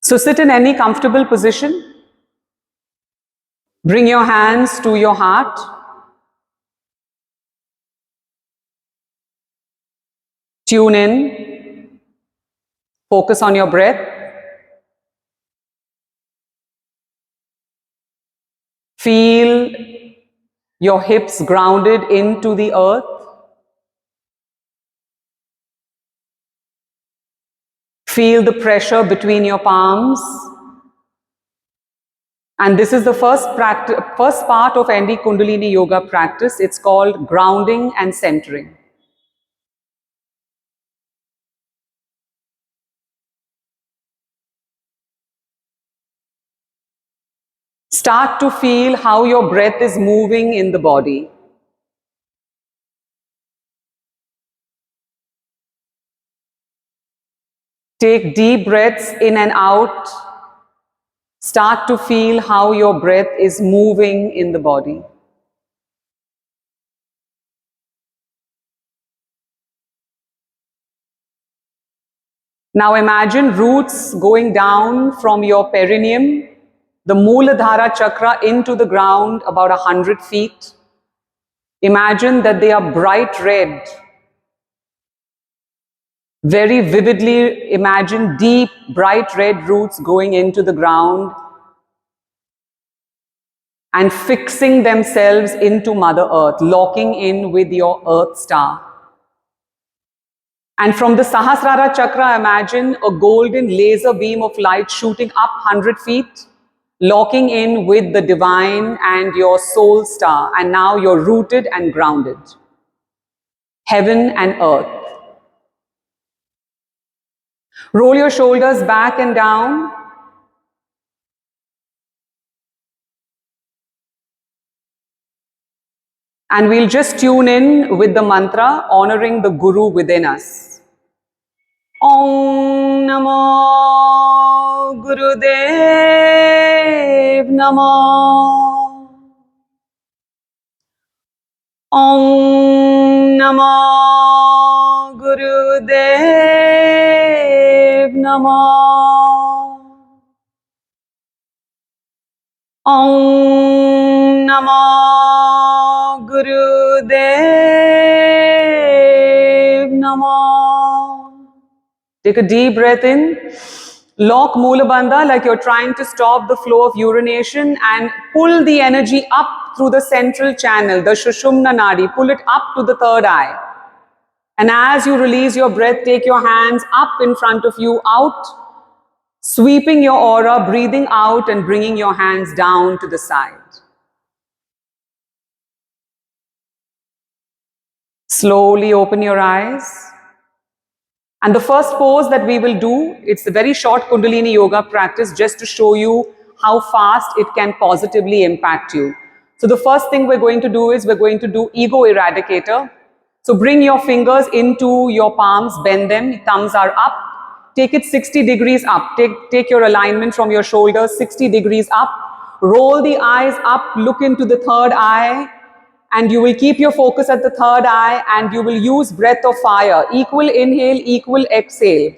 So sit in any comfortable position. Bring your hands to your heart. Tune in. Focus on your breath. Feel your hips grounded into the earth. Feel the pressure between your palms. And this is the first part of any Kundalini Yoga practice. It's called grounding and centering. Start to feel how your breath is moving in the body. Take deep breaths in and out. Start to feel how your breath is moving in the body. Now imagine roots going down from your perineum, the Mooladhara chakra, into the ground about 100 feet. Imagine that they are bright red. Very vividly imagine deep, bright red roots going into the ground and fixing themselves into Mother Earth, locking in with your Earth star. And from the Sahasrara chakra, imagine a golden laser beam of light shooting up 100 feet, locking in with the divine and your soul star. And now you're rooted and grounded. Heaven and earth. Roll your shoulders back and down. And we'll just tune in with the mantra, honoring the Guru within us. Om Namo Gurudev Namo. Om Namo Gurudev Namo. Om Namo Gurudev Namo. Take a deep breath in. Lock Moola Bandha like you're trying to stop the flow of urination and pull the energy up through the central channel, the Shushumna Nadi. Pull it up to the third eye. And as you release your breath, take your hands up in front of you, out, sweeping your aura, breathing out and bringing your hands down to the side. Slowly open your eyes. And the first pose that we will do, it's a very short Kundalini Yoga practice just to show you how fast it can positively impact you. So the first thing we're going to do is we're going to do Ego Eradicator. So bring your fingers into your palms, bend them, thumbs are up. Take it 60 degrees up. Take your alignment from your shoulders 60 degrees up. Roll the eyes up, look into the third eye. And you will keep your focus at the third eye and you will use breath of fire. Equal inhale, equal exhale.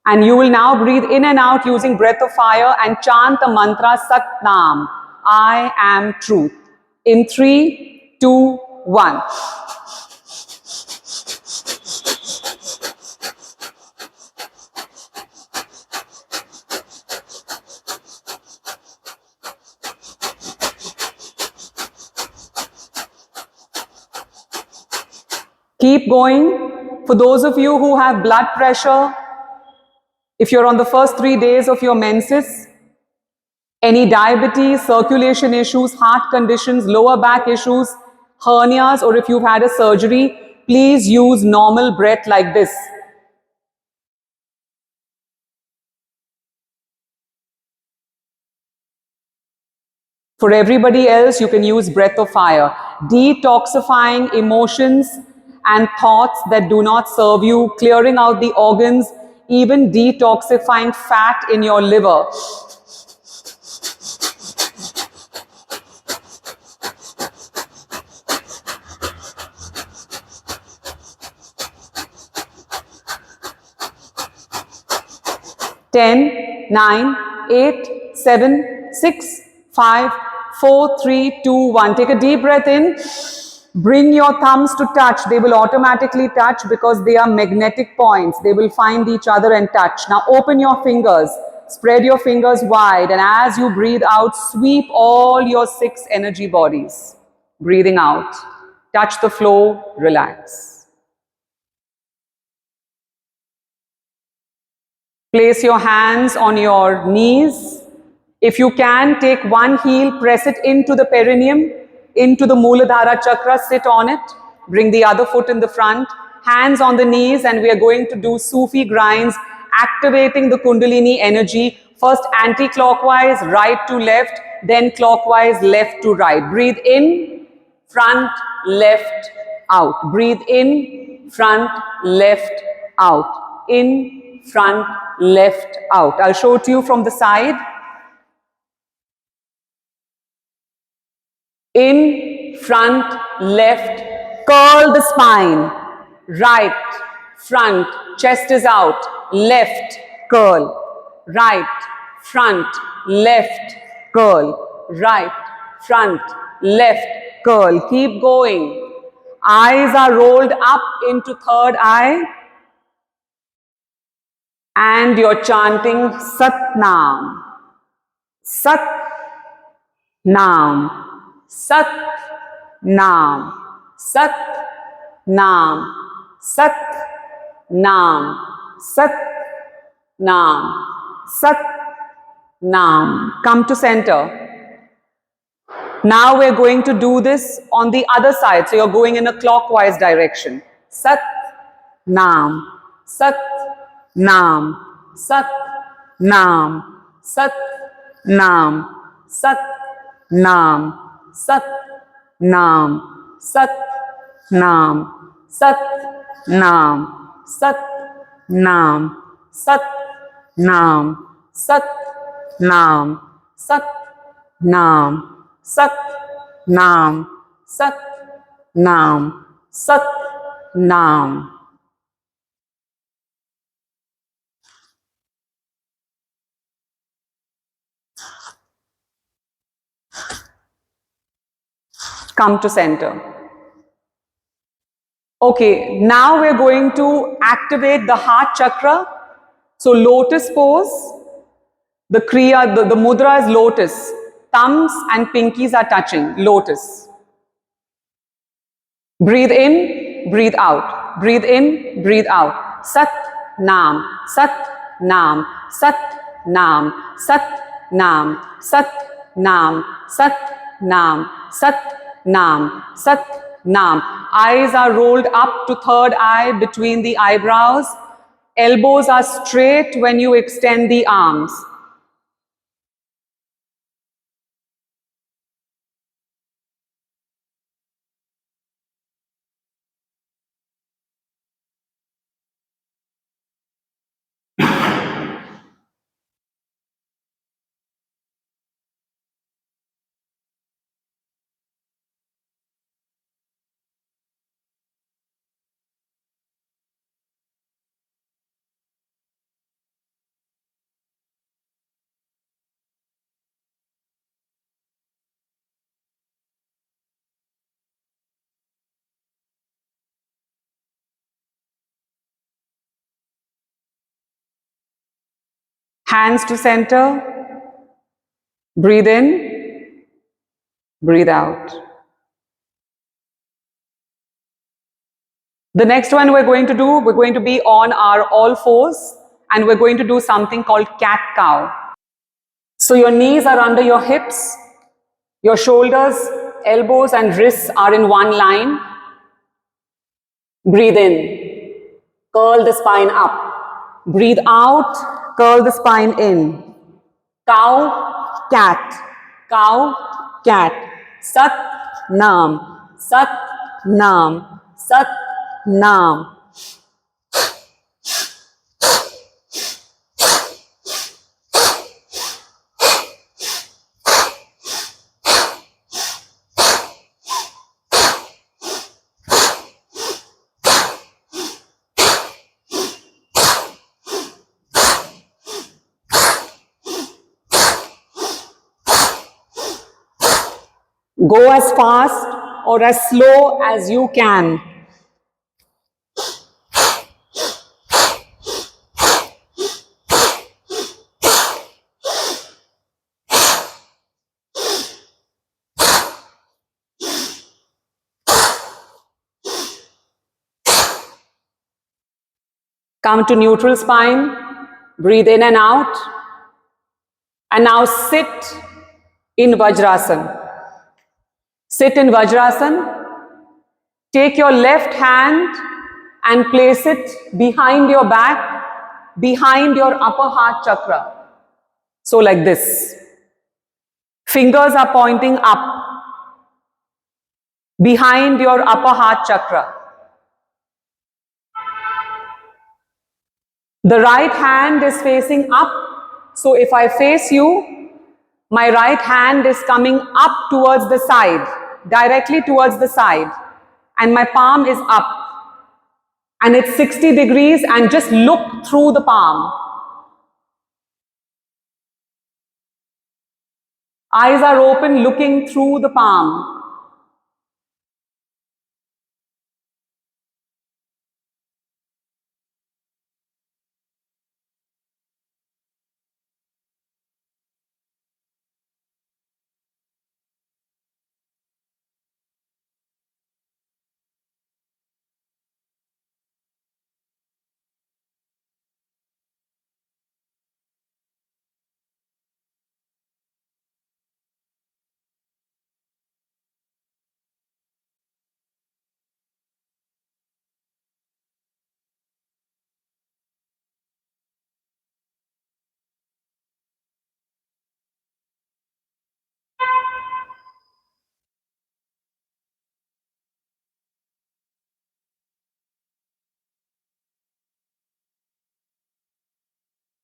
And you will now breathe in and out using breath of fire and chant the mantra Sat Nam, I am truth. In 3, 2, 1. Keep going. For those of you who have blood pressure, if you're on the first 3 days of your menses, any diabetes, circulation issues, heart conditions, lower back issues, hernias, or if you've had a surgery, please use normal breath like this. For everybody else, you can use breath of fire. Detoxifying emotions and thoughts that do not serve you, clearing out the organs, even detoxifying fat in your liver. 10, 9, 8, 7, 6, 5, 4, 3, 2, 1. Take a deep breath in. Bring your thumbs to touch. They will automatically touch because they are magnetic points. They will find each other and touch. Now open your fingers. Spread your fingers wide. And as you breathe out, sweep all your 6 energy bodies. Breathing out. Touch the floor. Relax. Place your hands on your knees. If you can, take one heel, press it into the perineum, into the Muladhara chakra, sit on it. Bring the other foot in the front, hands on the knees, and we are going to do Sufi grinds, activating the Kundalini energy. First anti-clockwise, right to left, then clockwise, left to right. Breathe in, front, left, out. Breathe in, front, left, out. In, front, left, out. I'll show it to you from the side. In, front, left, curl the spine. Right, front, chest is out. Left, curl. Right, front, left, curl. Right, front, left, curl. Keep going. Eyes are rolled up into third eye. And you're chanting Sat Nam. Sat Nam. Sat Nam. Sat Nam. Sat Nam. Sat Nam. Sat Nam. Come to center. Now we're going to do this on the other side. So you're going in a clockwise direction. Sat Nam. Sat Nam. Sat Nam. Sat Nam. Sat Nam. Sat Nam. Sat Nam. Sat Nam. Sat Nam. Sat Nam. Sat Nam. Sat Nam. Sat Nam. Sat Nam. Sat Nam. Come to center. Okay, now we're going to activate the heart chakra. So lotus pose. The kriya, the mudra is lotus. Thumbs and pinkies are touching. Lotus. Breathe in, breathe out. Breathe in, breathe out. Sat Nam. Sat Nam. Sat Nam. Sat Nam. Sat Nam. Sat Nam. Sat Nam. Sat Nam. Eyes are rolled up to third eye between the eyebrows. Elbows are straight when you extend the arms. Hands to center. Breathe in, breathe out. The next one we're going to be on our all fours, and we're going to do something called cat-cow. So your knees are under your hips, your shoulders, elbows and wrists are in one line. Breathe in, curl the spine up. Breathe out, curl the spine in. Cow, cat, cow, cat. Sat, Nam, Sat, Nam, Sat, Nam. Go as fast or as slow as you can. Come to neutral spine. Breathe in and out. And now sit in Vajrasana. Sit in Vajrasana. Take your left hand and place it behind your back, behind your upper heart chakra. So like this. Fingers are pointing up, behind your upper heart chakra. The right hand is facing up. So if I face you, my right hand is coming up towards the side, directly towards the side. And my palm is up. And it's 60 degrees, and just look through the palm. Eyes are open, looking through the palm.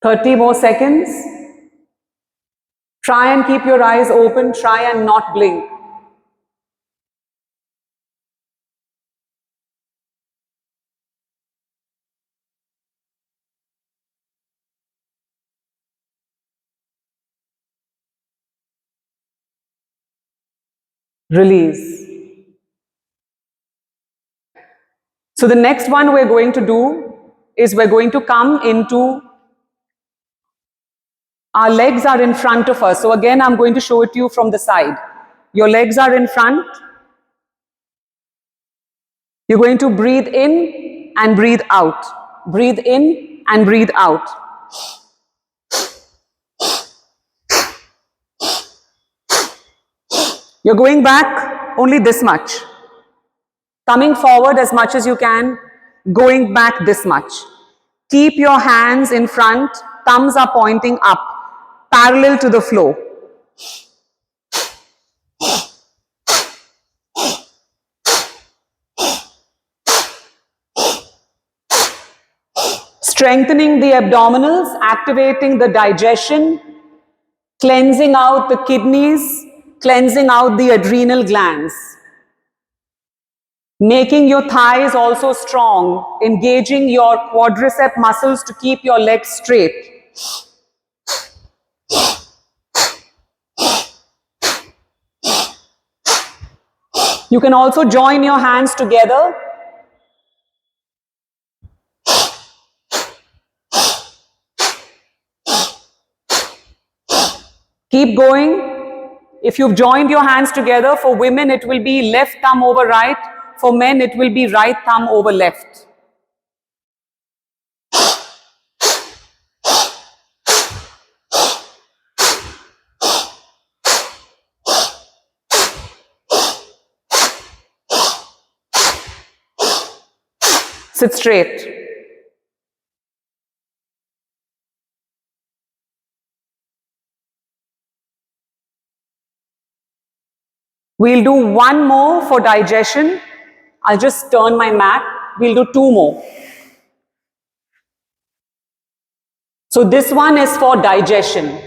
Thirty more seconds. Try and keep your eyes open. Try and not blink. Release. So the next one we're going to do is we're going to come into, our legs are in front of us. So again, I'm going to show it to you from the side. Your legs are in front. You're going to breathe in and breathe out. Breathe in and breathe out. You're going back only this much. Coming forward as much as you can, going back this much. Keep your hands in front, thumbs are pointing up, parallel to the floor. Strengthening the abdominals, activating the digestion, cleansing out the kidneys, cleansing out the adrenal glands. Making your thighs also strong, engaging your quadricep muscles to keep your legs straight. You can also join your hands together. Keep going. If you've joined your hands together, for women it will be left thumb over right. For men it will be right thumb over left. Sit straight. We'll do one more for digestion. I'll just turn my mat. We'll do two more. So this one is for digestion.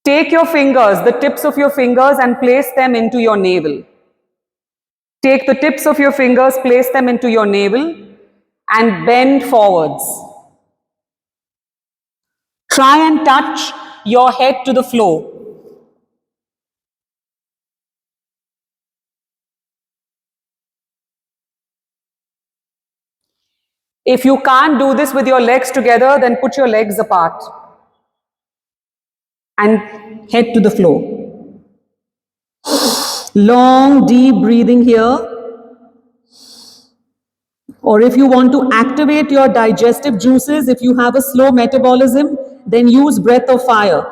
Take your fingers, the tips of your fingers, and place them into your navel. Take the tips of your fingers, place them into your navel, and bend forwards. Try and touch your head to the floor. If you can't do this with your legs together, then put your legs apart and head to the floor. Long, deep breathing here. Or if you want to activate your digestive juices, if you have a slow metabolism, then use breath of fire.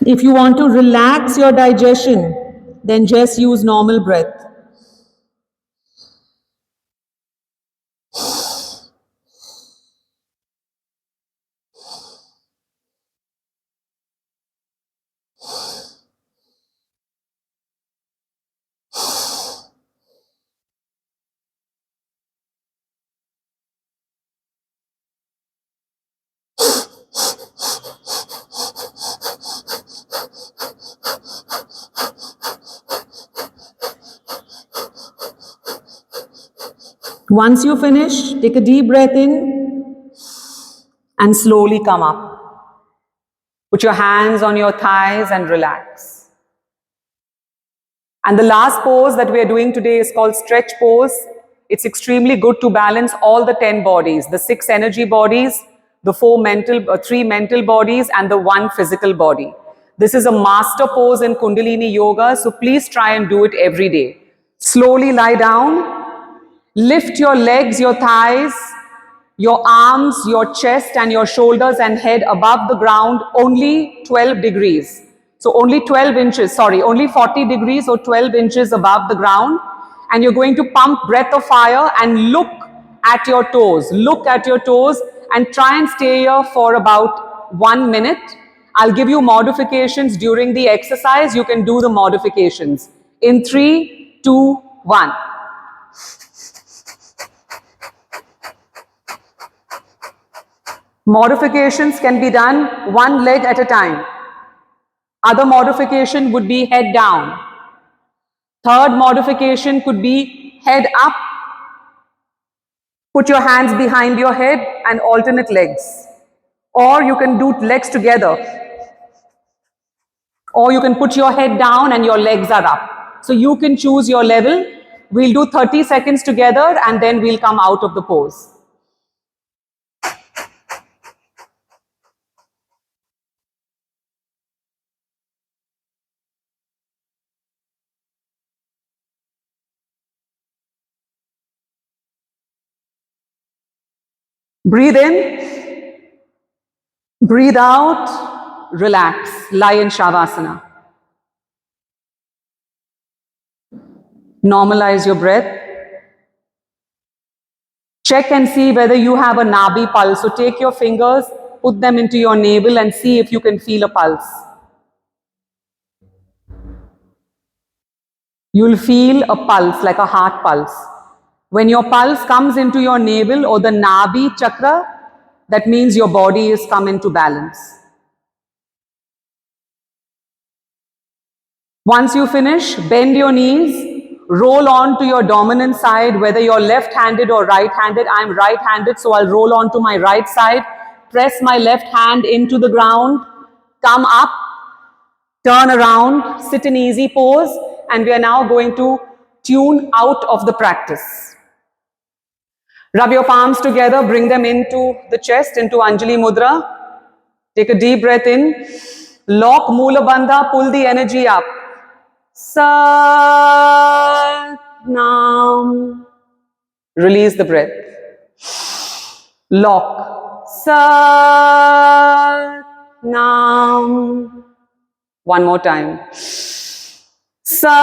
If you want to relax your digestion, then just use normal breath. Once you finish, take a deep breath in and slowly come up. Put your hands on your thighs and relax. And the last pose that we are doing today is called stretch pose. It's extremely good to balance all the 10 bodies, the 6 energy bodies, the 3 mental bodies, and the 1 physical body. This is a master pose in Kundalini Yoga, so please try and do it every day. Slowly lie down. Lift your legs, your thighs, your arms, your chest and your shoulders and head above the ground only 12 degrees. So only 12 inches, only 40 degrees or 12 inches above the ground. And you're going to pump breath of fire and look at your toes. Look at your toes and try and stay here for about 1 minute. I'll give you modifications during the exercise. You can do the modifications. In 3, 2, 1. Modifications can be done 1 leg at a time. Other modification would be head down. Third modification could be head up. Put your hands behind your head and alternate legs. Or you can do legs together. Or you can put your head down and your legs are up. So you can choose your level. We'll do 30 seconds together and then we'll come out of the pose. Breathe in, breathe out, relax, lie in Shavasana. Normalize your breath. Check and see whether you have a Nabi pulse. So take your fingers, put them into your navel and see if you can feel a pulse. You'll feel a pulse, like a heart pulse. When your pulse comes into your navel or the Nabi chakra, that means your body is come into balance. Once you finish, bend your knees, roll on to your dominant side, whether you're left-handed or right-handed. I'm right-handed, so I'll roll on to my right side, press my left hand into the ground, come up, turn around, sit in easy pose, and we are now going to tune out of the practice. Rub your palms together, bring them into the chest, into Anjali Mudra. Take a deep breath in. Lock Mula Bandha, pull the energy up. Sat Nam. Release the breath. Lock. Sat Nam. One more time. Sat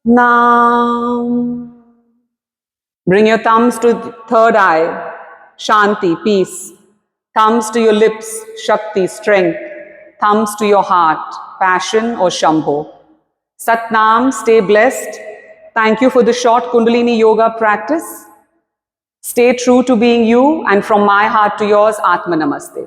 Nam. Bring your thumbs to the third eye. Shanti, peace. Thumbs to your lips. Shakti, strength. Thumbs to your heart. Passion or Shambho. Satnam, stay blessed. Thank you for the short Kundalini Yoga practice. Stay true to being you, and from my heart to yours, Atma Namaste.